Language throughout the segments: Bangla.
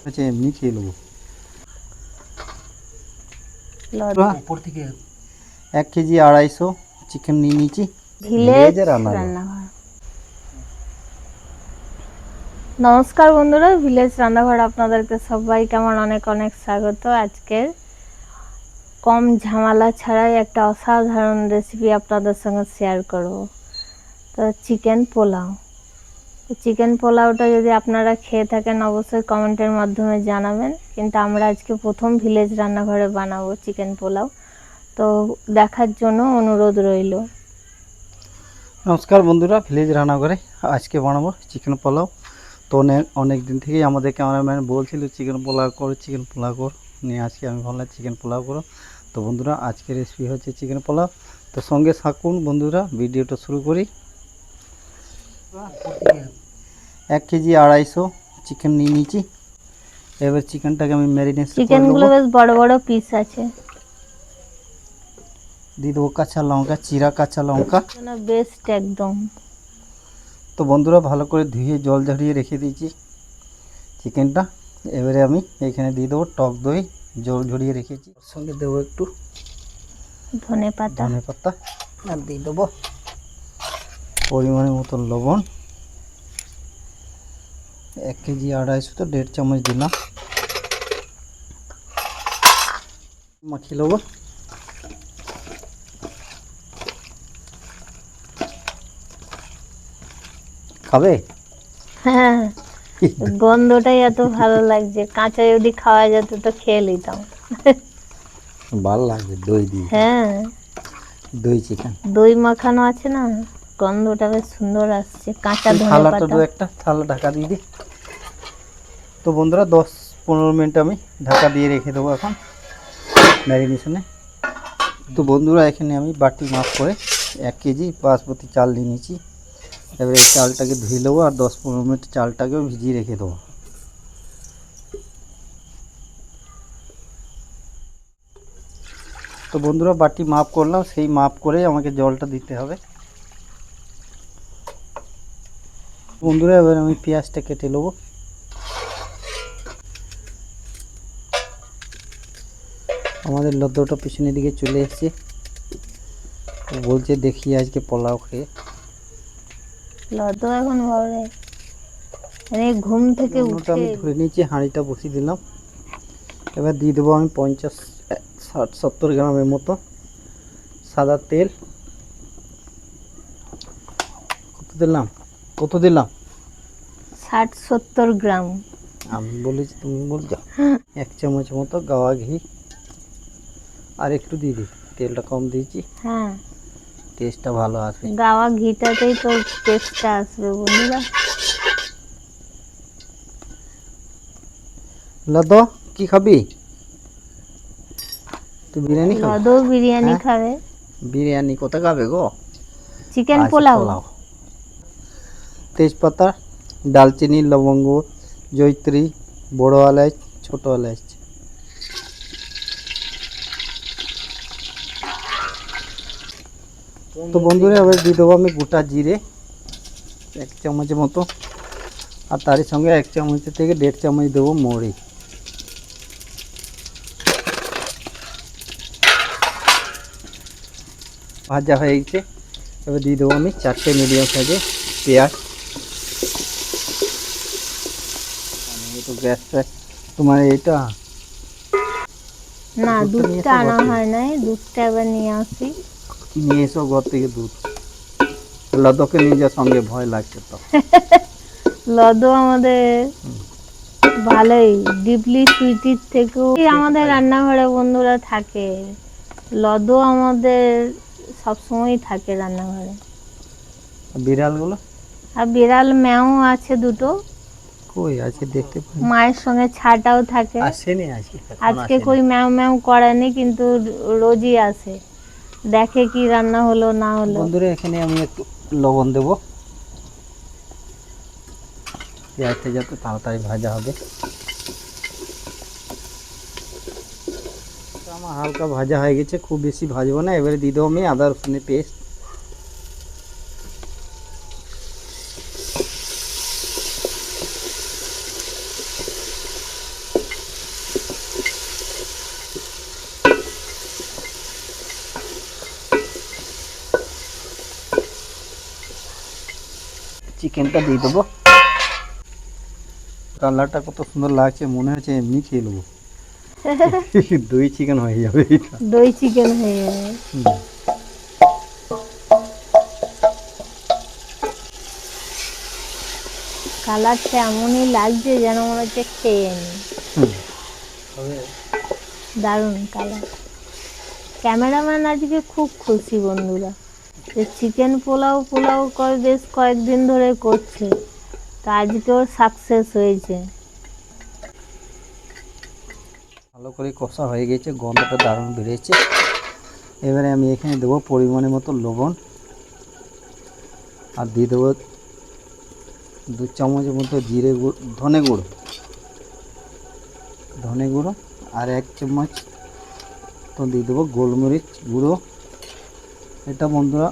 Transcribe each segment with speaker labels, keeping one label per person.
Speaker 1: আচ্ছা এমনি খেয়ে নেবো। উপর থেকে 1 কেজি 250 চিকেন নিয়ে নিয়েছি।
Speaker 2: ভিলেজ রান্নাঘর। নমস্কার বন্ধুরা, ভিলেজ রান্নাঘর আপনাদেরকে সবাইকে আমার অনেক অনেক স্বাগত। আজকের কম ঝামেলা ছাড়াই একটা অসাধারণ রেসিপি আপনাদের সঙ্গে শেয়ার করব। তো চিকেন পোলাও। চিকেন পোলাওটা যদি আপনারা খেয়ে থাকেন অবশ্যই কমেন্টের মাধ্যমে জানাবেন, কিন্তু আমরা আজকে প্রথম ভিলেজ রান্নাঘরে বানাবো চিকেন পোলাও। তো দেখার জন্য অনুরোধ রইল।
Speaker 1: নমস্কার বন্ধুরা, ভিলেজ রান্নাঘরে আজকে বানাবো চিকেন পোলাও। তো অনেক দিন থেকেই আমাদের ক্যামেরাম্যান বলছিল চিকেন পোলাও করো, চিকেন পোলাও কর নিয়ে আজকে আমি ভাবলাম চিকেন পোলাও করো। তো বন্ধুরা আজকে রেসিপি হচ্ছে চিকেন পোলাও। তো সঙ্গে থাকুন বন্ধুরা, ভিডিওটা শুরু করি। 1 কেজি 250 চিকেন নিয়ে নিয়েছি। এবার চিকেনটাকে আমি ম্যারিনেশন করে দেবো।
Speaker 2: চিকেনগুলো বেশ বড় বড় পিস আছে।
Speaker 1: দিয়ে দেবো কাঁচা লঙ্কা, চিরা কাঁচা লঙ্কা
Speaker 2: বেস্ট একদম।
Speaker 1: তো বন্ধুরা ভালো করে ধুয়ে জল ঝরিয়ে রেখে দিয়েছি চিকেনটা। এবারে আমি এখানে দিয়ে দেবো টক দই, জল ঝরিয়ে রেখেছি। ওর সঙ্গে দেবো একটু
Speaker 2: ধনে পাতা
Speaker 1: আর দিয়ে দেবো পরিমাণের মতন লবণ। 1 কেজি 250 তো 1.5 চামচ দিলাম। মাখিয়ে নেবো। খাবে?
Speaker 2: হ্যাঁ, গন্ধটাই এত ভালো লাগছে। কাঁচা যদি খাওয়া যেত তো খেয়ে নিতাম।
Speaker 1: ভালো লাগবে দই দিয়ে।
Speaker 2: হ্যাঁ,
Speaker 1: দই চিকেন,
Speaker 2: দই মাখানো আছে না, গন্ধটা বেশ সুন্দর আসছে। কাঁচা ধনে
Speaker 1: থালাটা
Speaker 2: পাতা।
Speaker 1: একটা থালা ঢাকা দিয়ে দিই। তো বন্ধুরা 10-15 মিনিট আমি ঢাকা দিয়ে রেখে দেবো এখন ম্যারিনেশনে। তো বন্ধুরা এখানে আমি বাটি মাপ করে 1 কেজি বাসমতি চাল নিয়ে নিয়েছি। এবারে এই চালটাকে ধুয়ে নেবো আর 10-15 মিনিট চালটাকেও ভিজিয়ে রেখে দেবো। তো বন্ধুরা বাটি মাপ করলাম, সেই মাপ করেই আমাকে জলটা দিতে হবে। বন্ধুরা এবার আমি পেঁয়াজটা কেটে নেবো। আমাদের লদ্দটা পিছনের দিকে চলে এসছে, বলছে দেখি আজকে পোলাও খেয়ে।
Speaker 2: লদ এখন ঘরে ঘুম থেকে উঠে
Speaker 1: আমি ধরে নিয়েছি, হাঁড়িটা বসিয়ে দিলাম। এবার দিয়ে দেবো আমি 50-60-70 গ্রামের মতো সাদা তেল। কত দিলাম
Speaker 2: 60-70 গ্রাম।
Speaker 1: আমি বলেছি তুমি বলছো। 1 চামচ মতো গাওয়া ঘি আর একটু দিয়ে দিই, তেলটা কম দিয়েছি।
Speaker 2: হ্যাঁ,
Speaker 1: টেস্টটা ভালো আসবে।
Speaker 2: গাওয়া ঘিটাতেই তো টেস্টটা আসবে বন্ধুরা।
Speaker 1: লদো কি খাবি তুই? বিরিয়ানি খাবি?
Speaker 2: লদও বিরিয়ানি
Speaker 1: হ্যাঁ?
Speaker 2: খাবে।
Speaker 1: বিরিয়ানি কোথা খাবে গো?
Speaker 2: চিকেন
Speaker 1: আচ্ছা,
Speaker 2: পোলাও।
Speaker 1: তেজপাতা, দালচিনি, লবঙ্গ, জয়িত্রী, বড় এলাচ, ছোট এলাচ। তো বন্ধুরা এবার দিয়ে দেবো আমি গোটা জিরে 1 চামচের মতো, আর তার সঙ্গে 1 চামচ থেকে 1.5 চামচ দেবো মৌরি। ভাজা হয়ে গেছে, এবার দিয়ে দেবো আমি 4টে মিডিয়াম সাইজের পেঁয়াজ। তো গ্যাসটা তোমার এটা
Speaker 2: না, দুধটা আনা হয় নাই, দুধটা এবার নিয়ে আসি।
Speaker 1: নিয়ে এসো ঘর থেকে দুধ। লদকে নিয়ে যাওয়ার সঙ্গে ভয় লাগছে তো।
Speaker 2: লদও আমাদের ভালোই ডিপলি সুইটির থেকেও আমাদের রান্নাঘরে বন্ধুরা থাকে। লদও আমাদের সবসময় থাকে রান্নাঘরে।
Speaker 1: বিড়ালগুলো
Speaker 2: আর বিড়াল ম্যাও আছে দুটো।
Speaker 1: কই আছে দেখতে পাই?
Speaker 2: মায়ের সঙ্গে ছাটাও থাকে।
Speaker 1: আসেনি আজকে,
Speaker 2: আজকে কই ম্যাও ম্যাও করেনি, কিন্তু রোজই আসে, দেখে কি রান্না হলো না হলো।
Speaker 1: বন্ধুরা এখানে আমি একটু লবণ দেবো, পেঁয়াজটা যাতে তাড়াতাড়ি ভাজা হবে। আমার হালকা ভাজা হয়ে গেছে, খুব বেশি ভাজবো না। এবারে দিয়ে দেবো আমি আদা রসুনের পেস্ট। চিকেনটা দিয়ে দেবো। কালারটা কত সুন্দর লাগছে, মনে হচ্ছে এমনি খেয়ে নেবো। দই চিকেন হয়ে যাবে এটা।
Speaker 2: দই চিকেন হয়ে যাবে।
Speaker 1: হুম।
Speaker 2: কালারটা এমনই লাগছে যেন মনে হচ্ছে খেয়ে নি।
Speaker 1: হুম। তবে
Speaker 2: দারুণ কালার। ক্যামেরাম্যান আজকে খুব খুশি বন্ধুরা, যে চিকেন পোলাও পোলাও করে বেশ কয়েকদিন ধরে করছে, তা আজকেও সাকসেস হয়েছে।
Speaker 1: ভালো করে কষা হয়ে গেছে, গন্ধটা দারুণ বেরিয়েছে। এবারে আমি এখানে দেবো পরিমাণের মতো লবণ, আর দিয়ে দেবো 2 চামচের মতো জিরে গুঁড়ো, ধনে গুঁড়ো, আর 1 চামচ তো দিয়ে দেবো গোলমরিচ গুঁড়ো। এটা বন্ধুরা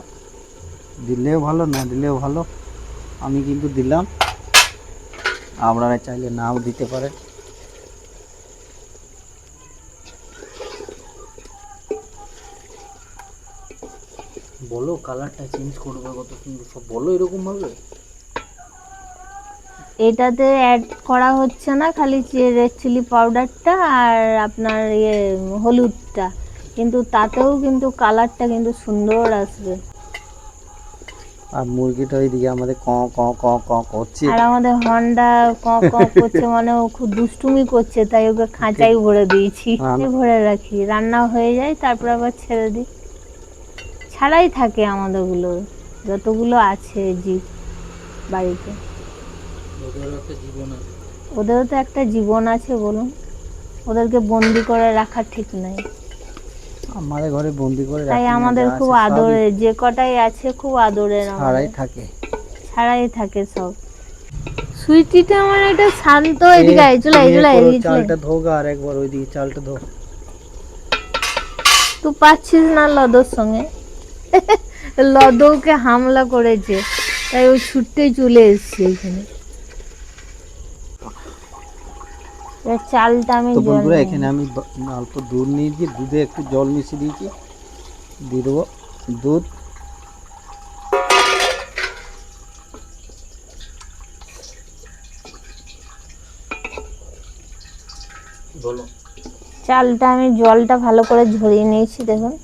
Speaker 1: দিলেও ভালো, না দিলেও ভালো, আমি কিন্তু দিলাম, আপনারা চাইলে নাও দিতে পারেন। বলো কালারটা চেঞ্জ করবে কত সুন্দর, সব বলো এরকম ভাবে।
Speaker 2: এটাতে অ্যাড করা হচ্ছে না, খালি রেড চিলি পাউডারটা আর আপনার হলুদটা, কিন্তু তাতেও কিন্তু কালারটা কিন্তু সুন্দর আসবে।
Speaker 1: আর মুরগিটা ওইদিকে আমাদের ক ক ক ক করছে।
Speaker 2: আর আমাদের হন্ডা ক ক করছে, মানে ও খুব দুষ্টুমি করছে, তাই ওকে খাঁচাই ভরে দিয়েছি। ভরে রাখি, রান্না হয়ে যায় তারপর আবার ছেড়ে দিই। ছাড়াই থাকে আমাদের গুলো, যতগুলো আছে জীব বাড়িতে, ওদেরও তো একটা জীবন আছে বলুন, ওদেরকে বন্দি করে রাখা ঠিক নাই।
Speaker 1: আমাদের ঘরে বন্দি করে
Speaker 2: তাই
Speaker 1: রাখি না,
Speaker 2: আমাদের
Speaker 1: যা
Speaker 2: খুব
Speaker 1: আছে সবই
Speaker 2: আদরে, যে কটাই আছে খুব আদরের,
Speaker 1: ছাড়াই
Speaker 2: আমাদের
Speaker 1: থাকে।
Speaker 2: ছাড়াই থাকে সব। সুইটিটা আমার একটা শান্ত, এদিকে আয়, চলে আয়, চলে আয়, এদিকে চলে আয়।
Speaker 1: চালটা ধোগা, আর একবার ওইদিকে চালটা ধো।
Speaker 2: তুই পাচ্ছিস না লদর সঙ্গে। লদৌকে হামলা করেছে, তাই ও ছুটতে চলে এসছে এখানে। এবার চালটা আমি
Speaker 1: তো
Speaker 2: জল
Speaker 1: বন্ধুরা
Speaker 2: নিয়ে
Speaker 1: এখানে আমি অল্প দুধ নিয়েছি, দুধে একটু জল মিশিয়ে দিয়েছি, দিয়ে দেবো দুধ। বলো।
Speaker 2: চালটা আমি জলটা ভালো করে ঝরিয়ে নিয়েছি, দেখুন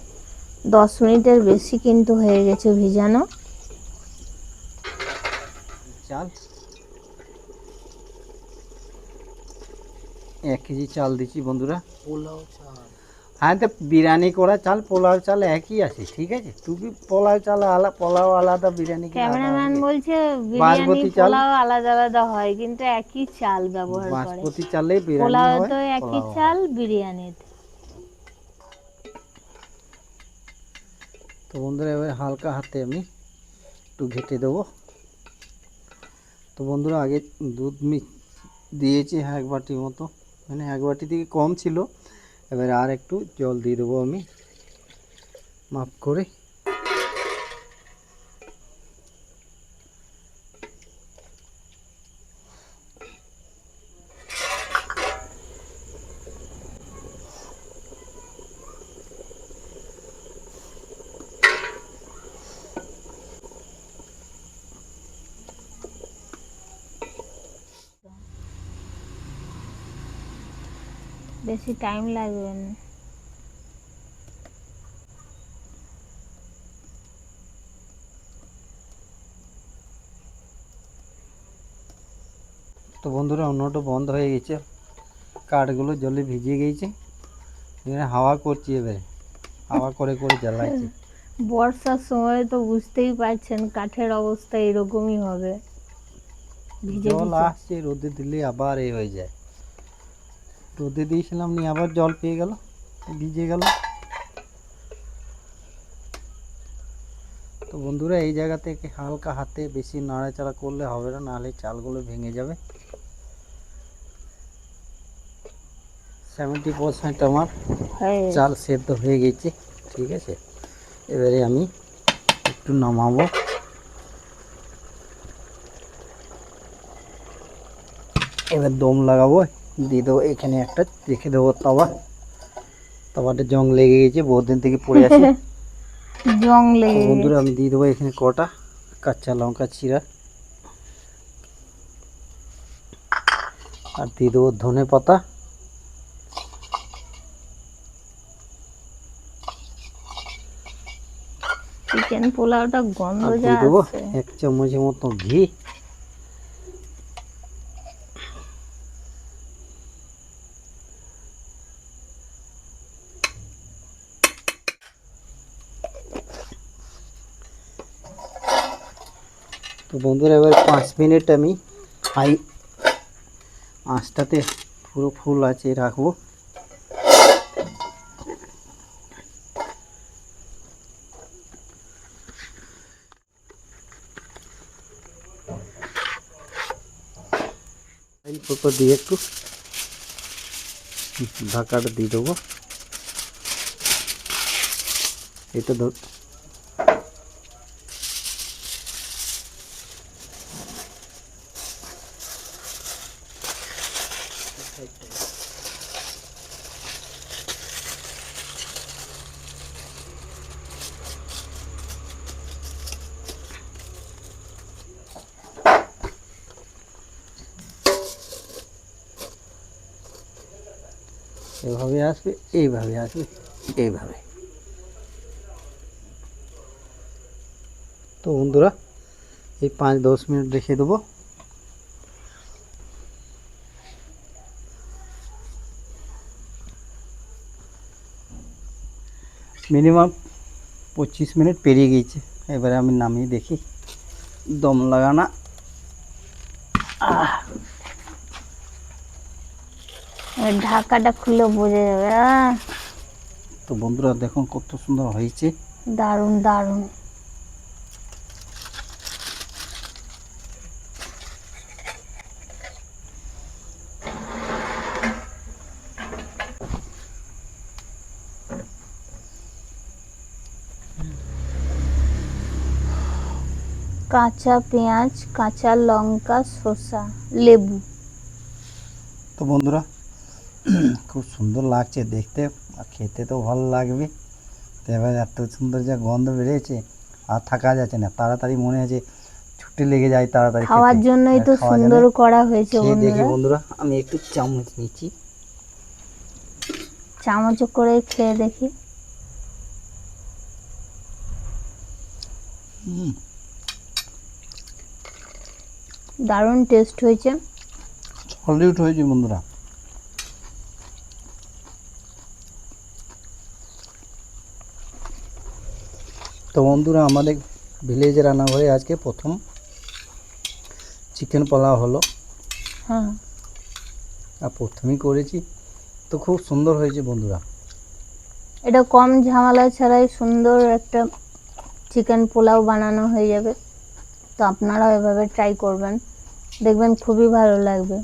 Speaker 2: 10 মিনিটের বেশি কিন্তু হয়ে গেছে ভিজানো।
Speaker 1: চাল 1 কেজি চাল দিচ্ছি বন্ধুরা। পোলাও চাল, হ্যাঁ তো বিরিয়ানি করা চাল পোলাও চাল একই আছে, ঠিক আছে। তুমি পোলাও চাল আলাদা, পোলাও আলাদা, বিরিয়ানি কি আলাদা
Speaker 2: ক্যামেরাম্যান
Speaker 1: হবে?
Speaker 2: বলছে বিরিয়ানি
Speaker 1: বাসমতি চাল,
Speaker 2: পোলাও আলাদা আলাদা হয়, কিন্তু একই চাল ব্যবহার করে।
Speaker 1: বাসমতি চালে বিরিয়ানি
Speaker 2: পোলাও
Speaker 1: হয়,
Speaker 2: তো একই
Speaker 1: পোলাও হয়।
Speaker 2: চাল, বিরিয়ানিতে।
Speaker 1: তো বন্ধুরা এবার হালকা হাতে আমি একটু ঘেটে দেবো। তো বন্ধুরা আগে দুধ দিয়েছি 1 বাটির মতো, মানে 1 বাটি থেকে কম ছিল। এবারে আর একটু জল দিয়ে দেবো আমি মাপ করে।
Speaker 2: বেশি টাইম লাগবে না।
Speaker 1: তো বন্ধুরা অন্যটা বন্ধ হয়ে গেছে, কাঠগুলো জলে ভিজে গিয়েছে, এখানে হাওয়া করছি, এবারে হাওয়া করে করে জ্বালাইছি।
Speaker 2: বর্ষার সময় তো বুঝতেই পারছেন কাঠের অবস্থা এরকমই হবে, ভিজে
Speaker 1: জল
Speaker 2: ভিজে।
Speaker 1: আসছে, রোদে দিলে আবার এই হয়ে যায়। রোদে দিয়েছিলাম নি, আবার জল পেয়ে গেল, ভিজে গেল। তো বন্ধুরা এই জায়গা থেকে হালকা হাতে, বেশি নাড়াচাড়া করলে হবে না, নাহলে চালগুলো ভেঙে যাবে। 70% আমার চাল সেদ্ধ হয়ে গেছে, ঠিক আছে। এবারে আমি একটু নামাবো। এবার দম লাগাবো, দিয়ে দেবো এখানে একটা, রেখে দেবো তাওয়াটা জং লেগে গেছে, বহুত দিন থেকে পড়ে আছে।
Speaker 2: জং
Speaker 1: তো
Speaker 2: লেগে
Speaker 1: বন্ধুরা
Speaker 2: গেছে।
Speaker 1: আমি দিয়ে দেবো এখানে কটা কাঁচা লঙ্কা চিরা। আর দিয়ে দেবো ধনে পাতা,
Speaker 2: চিকেন পোলাওটা গন্ধ
Speaker 1: আর
Speaker 2: যা
Speaker 1: দিয়ে দেবো
Speaker 2: আছে।
Speaker 1: 1 চামচের মতো ঘি। তো বন্ধুরা এবার 5 মিনিট আমি হাই আঁচটাতে পুরো ফুল আছে রাখবো। পেপার দিয়ে একটু ঢাকাটা দিয়ে দেবো। এটা এভাবে আসবে, এইভাবে আসবে, এইভাবে। তো বন্ধুরা এই 5-10 মিনিট রেখে দেবো। মিনিমাম 25 মিনিট পেরিয়ে গিয়েছে। এবারে আমি নামিয়ে দেখি দম লাগানা।
Speaker 2: ঢাকাটা খুলে বোঝা যাবে।
Speaker 1: তো বন্ধুরা দেখুন কত সুন্দর হয়েছে।
Speaker 2: দারুণ দারুণ। কাঁচা পেঁয়াজ, কাঁচা লঙ্কা, শসা, লেবু।
Speaker 1: তো বন্ধুরা খুব সুন্দর লাগছে দেখতে, আর খেতে তো ভালো লাগবে। তো এবার এত সুন্দর যা গন্ধ বেরিয়েছে আর থাকা যাচ্ছে না, তাড়াতাড়ি মনে হচ্ছে ছুটি লেগে যায় তাড়াতাড়ি
Speaker 2: খাওয়ার
Speaker 1: খেতে।
Speaker 2: জন্যই
Speaker 1: আর
Speaker 2: তো
Speaker 1: খাওয়া
Speaker 2: সুন্দর
Speaker 1: যাবে।
Speaker 2: করা হয়েছে
Speaker 1: খেয়ে দেখি
Speaker 2: বন্ধুরা।
Speaker 1: বন্ধুরা, আমি একটু চামচ নিচ্ছি।
Speaker 2: চামচ করে খেয়ে দেখি। দারুণ টেস্ট হয়েছে।
Speaker 1: সলিড হয়েছে বন্ধুরা। তো বন্ধুরা আমাদের ভিলেজের রান্নাঘরে আজকে প্রথম চিকেন পোলাও হলো।
Speaker 2: হ্যাঁ,
Speaker 1: আর প্রথমেই করেছি, তো খুব সুন্দর হয়েছে বন্ধুরা।
Speaker 2: এটা কম ঝামেলা ছাড়াই সুন্দর একটা চিকেন পোলাও বানানো হয়ে যাবে। তো আপনারাও এভাবে ট্রাই করবেন, দেখবেন খুবই ভালো লাগবে।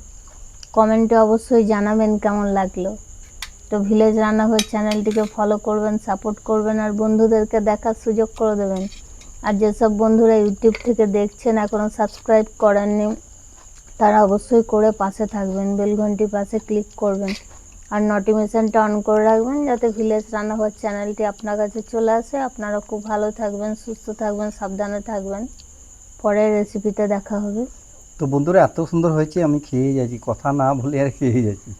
Speaker 2: কমেন্টে অবশ্যই জানাবেন কেমন লাগলো। তো ভিলেজ রান্নাঘর চ্যানেলটিকে ফলো করবেন, সাপোর্ট করবেন, আর বন্ধুদেরকে দেখার সুযোগ করে দেবেন। আর যেসব বন্ধুরা ইউটিউব থেকে দেখছেন এখনও সাবস্ক্রাইব করেননি, তারা অবশ্যই করে পাশে থাকবেন, বেল ঘন্টির পাশে ক্লিক করবেন, আর নোটিফিকেশনটা অন করে রাখবেন যাতে ভিলেজ রান্নাঘর চ্যানেলটি আপনার কাছে চলে আসে। আপনারা খুব ভালো থাকবেন, সুস্থ থাকবেন, সাবধানে থাকবেন। পরের রেসিপিতে দেখা হবে।
Speaker 1: তো বন্ধুরা এত সুন্দর হয়েছে আমি খেয়ে যাচ্ছি, কথা না বলে আর খেয়ে যাচ্ছি।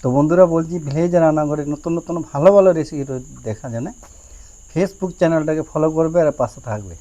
Speaker 1: তো বন্ধুরা বলছি ভিলেজ রান্নাঘরে নতুন নতুন ভালো ভালো রেসিপি দেখা জানে ফেসবুক চ্যানেলটাকে ফলো করবে আর পাশে থাকবে।